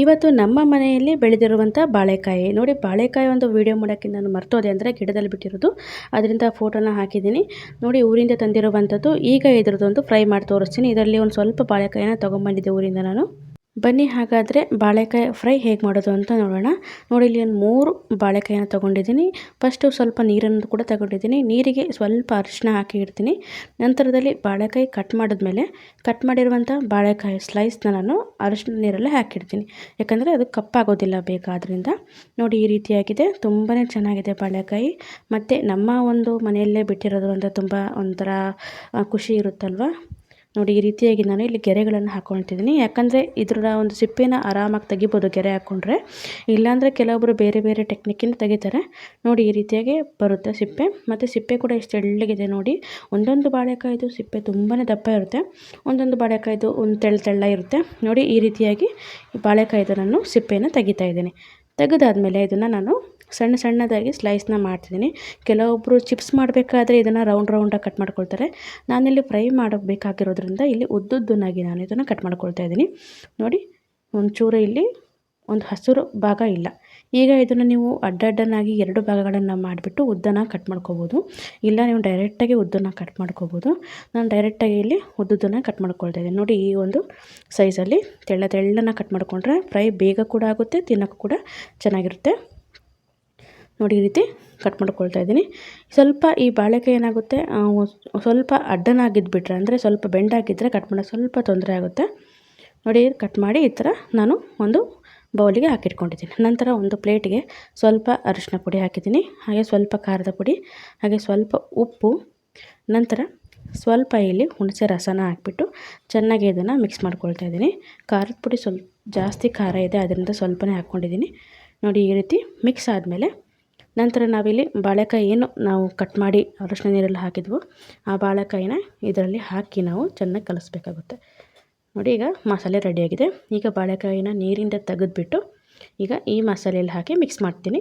ಇವತ್ತು ನಮ್ಮ ಮನೆಯಲ್ಲಿ ಬೆಳೆದಿರುವಂಥ ಬಾಳೆಕಾಯಿ ನೋಡಿ. ಬಾಳೆಕಾಯಿ ಒಂದು ವಿಡಿಯೋ ಮಾಡೋಕ್ಕೆ ನಾನು ಮರ್ತೋದೆ, ಅಂದರೆ ಗಿಡದಲ್ಲಿ ಬಿಟ್ಟಿರೋದು, ಅದರಿಂದ ಫೋಟೋನ ಹಾಕಿದ್ದೀನಿ ನೋಡಿ. ಊರಿಂದ ತಂದಿರುವಂಥದ್ದು. ಈಗ ಇದ್ರದ್ದೊಂದು ಫ್ರೈ ಮಾಡಿ ತೋರಿಸ್ತೀನಿ. ಇದರಲ್ಲಿ ಒಂದು ಸ್ವಲ್ಪ ಬಾಳೆಕಾಯಿನ ತೊಗೊಂಬಂದಿದ್ದೆ ಊರಿಂದ ನಾನು. ಬನ್ನಿ ಹಾಗಾದರೆ ಬಾಳೆಕಾಯಿ ಫ್ರೈ ಹೇಗೆ ಮಾಡೋದು ಅಂತ ನೋಡೋಣ. ನೋಡಿ, ಇಲ್ಲಿ ಒಂದು 3 ಬಾಳೆಕಾಯಿನ ತೊಗೊಂಡಿದ್ದೀನಿ. ಫಸ್ಟು ಸ್ವಲ್ಪ ನೀರನ್ನು ಕೂಡ ತಗೊಂಡಿದ್ದೀನಿ. ನೀರಿಗೆ ಸ್ವಲ್ಪ ಅರಿಶಿನ ಹಾಕಿ ಇಡ್ತೀನಿ. ನಂತರದಲ್ಲಿ ಬಾಳೆಕಾಯಿ ಕಟ್ ಮಾಡಿದ್ಮೇಲೆ ಕಟ್ ಮಾಡಿರುವಂಥ ಬಾಳೆಕಾಯಿ ಸ್ಲೈಸ್ನ ನಾನು ಅರಿಶಿನ ನೀರಲ್ಲೇ ಹಾಕಿಡ್ತೀನಿ, ಯಾಕಂದರೆ ಅದು ಕಪ್ಪಾಗೋದಿಲ್ಲ ಬೇಕಾದ್ರಿಂದ. ನೋಡಿ, ಈ ರೀತಿಯಾಗಿದೆ. ತುಂಬಾ ಚೆನ್ನಾಗಿದೆ ಬಾಳೆಕಾಯಿ. ಮತ್ತು ನಮ್ಮ ಒಂದು ಮನೆಯಲ್ಲೇ ಬಿಟ್ಟಿರೋದು ಅಂತ ತುಂಬ ಒಂಥರ ಖುಷಿ ಇರುತ್ತಲ್ವ. ನೋಡಿ, ಈ ರೀತಿಯಾಗಿ ನಾನು ಇಲ್ಲಿ ಗೆರೆಗಳನ್ನು ಹಾಕ್ಕೊಳ್ತಿದ್ದೀನಿ, ಯಾಕಂದರೆ ಇದರ ಒಂದು ಸಿಪ್ಪೆನ ಆರಾಮಾಗಿ ತೆಗಿಬೋದು ಗೆರೆ ಹಾಕ್ಕೊಂಡ್ರೆ. ಇಲ್ಲಾಂದರೆ ಕೆಲವೊಬ್ಬರು ಬೇರೆ ಬೇರೆ ಟೆಕ್ನಿಕ್ಕಿಂದ ತೆಗಿತಾರೆ. ನೋಡಿ, ಈ ರೀತಿಯಾಗಿ ಬರುತ್ತೆ ಸಿಪ್ಪೆ. ಮತ್ತು ಸಿಪ್ಪೆ ಕೂಡ ಎಷ್ಟು ತೆಳ್ಳಗಿದೆ ನೋಡಿ. ಒಂದೊಂದು ಬಾಳೆಕಾಯ್ದು ಸಿಪ್ಪೆ ತುಂಬಾ ದಪ್ಪ ಇರುತ್ತೆ, ಒಂದೊಂದು ಬಾಳೆಕಾಯ್ದು ಒಂದು ತೆಳ್ಳ ಇರುತ್ತೆ. ನೋಡಿ, ಈ ರೀತಿಯಾಗಿ ಬಾಳೆಕಾಯ್ದು ನಾನು ಸಿಪ್ಪೆನ ತೆಗಿತಾ ಇದ್ದೀನಿ. ತೆಗೆದಾದ್ಮೇಲೆ ಇದನ್ನು ನಾನು ಸಣ್ಣದಾಗಿ ಸ್ಲೈಸ್ನ ಮಾಡ್ತಿದ್ದೀನಿ. ಕೆಲವೊಬ್ಬರು ಚಿಪ್ಸ್ ಮಾಡಬೇಕಾದ್ರೆ ಇದನ್ನು ರೌಂಡಾಗಿ ಕಟ್ ಮಾಡ್ಕೊಳ್ತಾರೆ. ನಾನಿಲ್ಲಿ ಫ್ರೈ ಮಾಡಬೇಕಾಗಿರೋದ್ರಿಂದ ಇಲ್ಲಿ ಉದ್ದುದ್ದನಾಗಿ ನಾನು ಇದನ್ನು ಕಟ್ ಮಾಡ್ಕೊಳ್ತಾ ಇದ್ದೀನಿ. ನೋಡಿ, ಒಂಚೂರು ಇಲ್ಲಿ ಒಂದು ಹಸಿರು ಭಾಗ ಇಲ್ಲ. ಈಗ ಇದನ್ನು ನೀವು ಅಡ್ಡನಾಗಿ 2 ಭಾಗಗಳನ್ನು ಮಾಡಿಬಿಟ್ಟು ಉದ್ದನ ಕಟ್ ಮಾಡ್ಕೋಬೋದು, ಇಲ್ಲ ನೀವು ಡೈರೆಕ್ಟಾಗಿ ಉದ್ದನ ಕಟ್ ಮಾಡ್ಕೋಬೋದು. ನಾನು ಡೈರೆಕ್ಟಾಗಿ ಇಲ್ಲಿ ಉದ್ದುದನ್ನು ಕಟ್ ಮಾಡ್ಕೊಳ್ತಾ ಇದ್ದೀನಿ. ನೋಡಿ, ಈ ಒಂದು ಸೈಜಲ್ಲಿ ತೆಳ್ಳನ ಕಟ್ ಮಾಡಿಕೊಂಡ್ರೆ ಫ್ರೈ ಬೇಗ ಕೂಡ ಆಗುತ್ತೆ, ತಿನ್ನೋಕ್ಕೂ ಕೂಡ ಚೆನ್ನಾಗಿರುತ್ತೆ. ನೋಡಿ, ಈ ರೀತಿ ಕಟ್ ಮಾಡ್ಕೊಳ್ತಾ ಇದ್ದೀನಿ. ಸ್ವಲ್ಪ ಈ ಬಾಳೆಕಾಯಿ ಏನಾಗುತ್ತೆ, ಸ್ವಲ್ಪ ಅಡ್ಡನಾಗಿದ್ದುಬಿಟ್ರೆ, ಅಂದರೆ ಸ್ವಲ್ಪ ಬೆಂಡಾಗಿದ್ದರೆ ಕಟ್ ಮಾಡೋಕ್ಕೆ ಸ್ವಲ್ಪ ತೊಂದರೆ ಆಗುತ್ತೆ. ನೋಡಿ, ಕಟ್ ಮಾಡಿ ಈ ಥರ ನಾನು ಒಂದು ಬೌಲಿಗೆ ಹಾಕಿಟ್ಕೊಂಡಿದ್ದೀನಿ. ನಂತರ ಒಂದು ಪ್ಲೇಟಿಗೆ ಸ್ವಲ್ಪ ಅರಿಶಿನ ಪುಡಿ ಹಾಕಿದ್ದೀನಿ, ಹಾಗೆ ಸ್ವಲ್ಪ ಖಾರದ ಪುಡಿ, ಹಾಗೆ ಸ್ವಲ್ಪ ಉಪ್ಪು, ನಂತರ ಸ್ವಲ್ಪ ಇಲ್ಲಿ ಹುಣಸೆ ರಸನ ಹಾಕಿಬಿಟ್ಟು ಚೆನ್ನಾಗಿ ಇದನ್ನು ಮಿಕ್ಸ್ ಮಾಡ್ಕೊಳ್ತಾ ಇದ್ದೀನಿ. ಖಾರದ ಪುಡಿ ಸ್ವಲ್ಪ ಜಾಸ್ತಿ ಖಾರ ಇದೆ, ಅದರಿಂದ ಸ್ವಲ್ಪನೇ ಹಾಕ್ಕೊಂಡಿದ್ದೀನಿ. ನೋಡಿ, ಈ ರೀತಿ ಮಿಕ್ಸ್ ಆದಮೇಲೆ ನಂತರ ನಾವಿಲ್ಲಿ ಬಾಳೆಕಾಯಿ ಏನು ನಾವು ಕಟ್ ಮಾಡಿ ಅರಿಶಿನ ನೀರಲ್ಲಿ ಹಾಕಿದ್ವೋ ಆ ಬಾಳೆಕಾಯಿನ ಇದರಲ್ಲಿ ಹಾಕಿ ನಾವು ಚೆನ್ನಾಗಿ ಕಲಿಸ್ಬೇಕಾಗುತ್ತೆ. ನೋಡಿ, ಈಗ ಮಸಾಲೆ ರೆಡಿಯಾಗಿದೆ. ಈಗ ಬಾಳೆಕಾಯಿನ ನೀರಿಂದ ತೆಗೆದುಬಿಟ್ಟು ಈಗ ಈ ಮಸಾಲೆಯಲ್ಲಿ ಹಾಕಿ ಮಿಕ್ಸ್ ಮಾಡ್ತೀನಿ.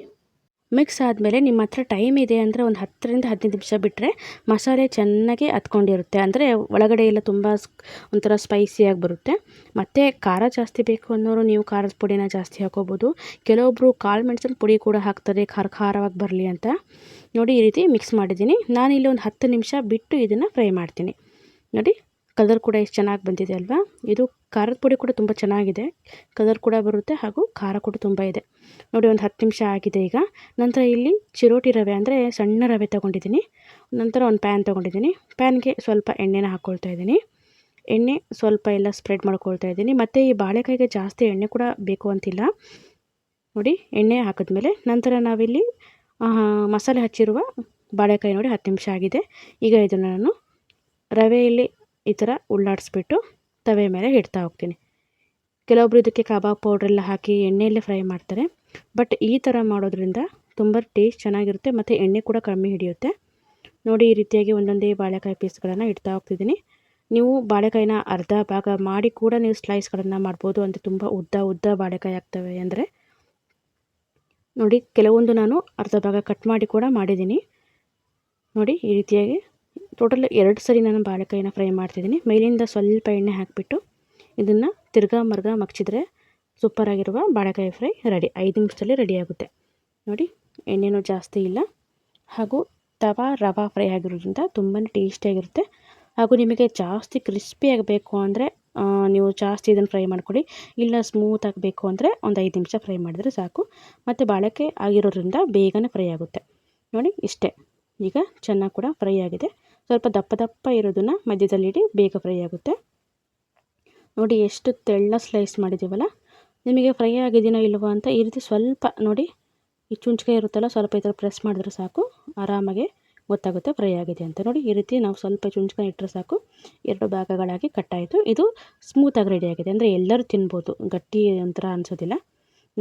ಮಿಕ್ಸ್ ಆದಮೇಲೆ ನಿಮ್ಮ ಹತ್ರ ಟೈಮ್ ಇದೆ ಅಂದರೆ ಒಂದು 10ರಿಂದ 15 ನಿಮಿಷ ಬಿಟ್ಟರೆ ಮಸಾಲೆ ಚೆನ್ನಾಗಿ ಹತ್ಕೊಂಡಿರುತ್ತೆ, ಅಂದರೆ ಒಳಗಡೆ ಎಲ್ಲ ತುಂಬ ಒಂಥರ ಸ್ಪೈಸಿಯಾಗಿ ಬರುತ್ತೆ. ಮತ್ತು ಖಾರ ಜಾಸ್ತಿ ಬೇಕು ಅನ್ನೋರು ನೀವು ಖಾರದ ಪುಡಿನ ಜಾಸ್ತಿ ಹಾಕೋಬೋದು. ಕೆಲವೊಬ್ಬರು ಕಾಳು ಮೆಣಸಿನ ಪುಡಿ ಕೂಡ ಹಾಕ್ತಾರೆ ಖಾರವಾಗಿ ಬರಲಿ ಅಂತ. ನೋಡಿ, ಈ ರೀತಿ ಮಿಕ್ಸ್ ಮಾಡಿದ್ದೀನಿ. ನಾನಿಲ್ಲಿ ಒಂದು 10 ನಿಮಿಷ ಬಿಟ್ಟು ಇದನ್ನು ಫ್ರೈ ಮಾಡ್ತೀನಿ. ನೋಡಿ, ಕಲರ್ ಕೂಡ ಎಷ್ಟು ಚೆನ್ನಾಗಿ ಬಂದಿದೆ ಅಲ್ವಾ. ಇದು ಖಾರದ ಪುಡಿ ಕೂಡ ತುಂಬ ಚೆನ್ನಾಗಿದೆ, ಕಲರ್ ಕೂಡ ಬರುತ್ತೆ ಹಾಗೂ ಖಾರ ಕೂಡ ತುಂಬ ಇದೆ. ನೋಡಿ, ಒಂದು 10 ನಿಮಿಷ ಆಗಿದೆ ಈಗ. ನಂತರ ಇಲ್ಲಿ ಚಿರೋಟಿ ರವೆ, ಅಂದರೆ ಸಣ್ಣ ರವೆ ತೊಗೊಂಡಿದ್ದೀನಿ. ನಂತರ ಒಂದು ಪ್ಯಾನ್ ತೊಗೊಂಡಿದ್ದೀನಿ. ಪ್ಯಾನ್ಗೆ ಸ್ವಲ್ಪ ಎಣ್ಣೆನ ಹಾಕ್ಕೊಳ್ತಾ ಇದ್ದೀನಿ. ಎಣ್ಣೆ ಸ್ವಲ್ಪ ಎಲ್ಲ ಸ್ಪ್ರೆಡ್ ಮಾಡ್ಕೊಳ್ತಾ ಇದ್ದೀನಿ. ಮತ್ತು ಈ ಬಾಳೆಕಾಯಿಗೆ ಜಾಸ್ತಿ ಎಣ್ಣೆ ಕೂಡ ಬೇಕು ಅಂತಿಲ್ಲ. ನೋಡಿ, ಎಣ್ಣೆ ಹಾಕಿದ್ಮೇಲೆ ನಂತರ ನಾವಿಲ್ಲಿ ಮಸಾಲೆ ಹಚ್ಚಿರುವ ಬಾಳೆಕಾಯಿ ನೋಡಿ 10 ನಿಮಿಷ ಆಗಿದೆ. ಈಗ ಇದನ್ನು ನಾನು ರವೆಯಲ್ಲಿ ಈ ಥರ ಉಳ್ಳಾಡಿಸ್ಬಿಟ್ಟು ತವೆ ಮೇಲೆ ಇಡ್ತಾ ಹೋಗ್ತೀನಿ. ಕೆಲವೊಬ್ರು ಇದಕ್ಕೆ ಕಬಾಬ್ ಪೌಡ್ರೆಲ್ಲ ಹಾಕಿ ಎಣ್ಣೆಯಲ್ಲೇ ಫ್ರೈ ಮಾಡ್ತಾರೆ, ಬಟ್ ಈ ಥರ ಮಾಡೋದ್ರಿಂದ ತುಂಬ ಟೇಸ್ಟ್ ಚೆನ್ನಾಗಿರುತ್ತೆ ಮತ್ತು ಎಣ್ಣೆ ಕೂಡ ಕಮ್ಮಿ ಹಿಡಿಯುತ್ತೆ. ನೋಡಿ, ಈ ರೀತಿಯಾಗಿ ಒಂದೊಂದೇ ಬಾಳೆಕಾಯಿ ಪೀಸ್ಗಳನ್ನು ಇಡ್ತಾ ಹೋಗ್ತಿದ್ದೀನಿ. ನೀವು ಬಾಳೆಕಾಯಿನ ಅರ್ಧ ಭಾಗ ಮಾಡಿ ಕೂಡ ನೀವು ಸ್ಲೈಸ್ಗಳನ್ನು ಮಾಡ್ಬೋದು, ಅಂದರೆ ತುಂಬ ಉದ್ದ ಬಾಳೆಕಾಯಿ ಆಗ್ತವೆ ಅಂದರೆ. ನೋಡಿ, ಕೆಲವೊಂದು ನಾನು ಅರ್ಧ ಭಾಗ ಕಟ್ ಮಾಡಿ ಕೂಡ ಮಾಡಿದ್ದೀನಿ. ನೋಡಿ, ಈ ರೀತಿಯಾಗಿ ಟೋಟಲ್ 2 ಸರಿ ನಾನು ಬಾಳೆಕಾಯಿನ ಫ್ರೈ ಮಾಡ್ತಿದ್ದೀನಿ. ಮೇಲಿಂದ ಸ್ವಲ್ಪ ಎಣ್ಣೆ ಹಾಕಿಬಿಟ್ಟು ಇದನ್ನು ತಿರ್ಗಾ ಮರ್ಗ ಮಗ್ಚಿದ್ರೆ ಸೂಪರಾಗಿರುವ ಬಾಳೆಕಾಯಿ ಫ್ರೈ ರೆಡಿ. 5 ನಿಮಿಷದಲ್ಲಿ ರೆಡಿ ಆಗುತ್ತೆ. ನೋಡಿ, ಎಣ್ಣೆನೂ ಜಾಸ್ತಿ ಇಲ್ಲ ಹಾಗೂ ರವಾ ಫ್ರೈ ಆಗಿರೋದ್ರಿಂದ ತುಂಬಾ ಟೇಸ್ಟಿಯಾಗಿರುತ್ತೆ. ಹಾಗೂ ನಿಮಗೆ ಜಾಸ್ತಿ ಕ್ರಿಸ್ಪಿ ಆಗಬೇಕು ಅಂದರೆ ನೀವು ಜಾಸ್ತಿ ಇದನ್ನು ಫ್ರೈ ಮಾಡ್ಕೊಳ್ಳಿ, ಇಲ್ಲ ಸ್ಮೂತ್ ಆಗಬೇಕು ಅಂದರೆ ಒಂದು 5 ನಿಮಿಷ ಫ್ರೈ ಮಾಡಿದರೆ ಸಾಕು. ಮತ್ತು ಬಾಳೆಕಾಯಿ ಆಗಿರೋದ್ರಿಂದ ಬೇಗನೆ ಫ್ರೈ ಆಗುತ್ತೆ. ನೋಡಿ, ಇಷ್ಟೇ. ಈಗ ಚೆನ್ನಾಗಿ ಕೂಡ ಫ್ರೈ ಆಗಿದೆ. ಸ್ವಲ್ಪ ದಪ್ಪ ಇರೋದನ್ನು ಮಧ್ಯದಲ್ಲಿಡಿ, ಬೇಗ ಫ್ರೈ ಆಗುತ್ತೆ. ನೋಡಿ, ಎಷ್ಟು ತೆಳ್ಳ ಸ್ಲೈಸ್ ಮಾಡಿದ್ದೀವಲ್ಲ. ನಿಮಗೆ ಫ್ರೈ ಆಗಿದೆಯೋ ಇಲ್ವೋ ಅಂತ ಈ ರೀತಿ ಸ್ವಲ್ಪ ನೋಡಿ, ಈ ಚುಂಚ್ಕಾಯಿ ಇರುತ್ತಲ್ಲ, ಸ್ವಲ್ಪ ಈ ಥರ ಪ್ರೆಸ್ ಮಾಡಿದ್ರೆ ಸಾಕು, ಆರಾಮಾಗಿ ಗೊತ್ತಾಗುತ್ತೆ ಫ್ರೈ ಆಗಿದೆ ಅಂತ. ನೋಡಿ, ಈ ರೀತಿ ನಾವು ಸ್ವಲ್ಪ ಚುಂಚ್ಕಾಯಿ ಇಟ್ಟರೆ ಸಾಕು, 2 ಭಾಗಗಳಾಗಿ ಕಟ್ಟಾಯಿತು. ಇದು ಸ್ಮೂತಾಗಿ ರೆಡಿಯಾಗಿದೆ, ಅಂದರೆ ಎಲ್ಲರೂ ತಿನ್ಬೋದು, ಗಟ್ಟಿ ಒಂಥರ ಅನಿಸೋದಿಲ್ಲ.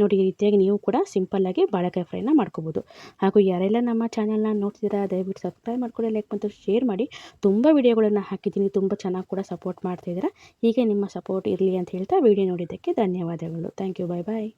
ನೋಡಿ, ಈ ರೀತಿಯಾಗಿ ನೀವು ಕೂಡ ಸಿಂಪಲ್ಲಾಗಿ ಬಾಳೆಕಾಯಿ ಫ್ರೈನ ಮಾಡ್ಕೋಬೋದು. ಹಾಗೂ ಯಾರೆಲ್ಲ ನಮ್ಮ ಚಾನಲ್ನ ನೋಡ್ತಿದ್ದೀರಾ ದಯವಿಟ್ಟು ಸಬ್ಸ್ಕ್ರೈಬ್ ಮಾಡ್ಕೊಳ್ಳಿ, ಲೈಕ್ ಮತ್ತು ಶೇರ್ ಮಾಡಿ. ತುಂಬ ವಿಡಿಯೋಗಳನ್ನು ಹಾಕಿದ್ದೀನಿ, ತುಂಬ ಚೆನ್ನಾಗಿ ಕೂಡ ಸಪೋರ್ಟ್ ಮಾಡ್ತಾಯಿದ್ದೀರಾ. ಹೀಗೆ ನಿಮ್ಮ ಸಪೋರ್ಟ್ ಇರಲಿ ಅಂತ ಹೇಳ್ತಾ ವಿಡಿಯೋ ನೋಡಿದ್ದಕ್ಕೆ ಧನ್ಯವಾದಗಳು. Thank you. ಬಾಯ್.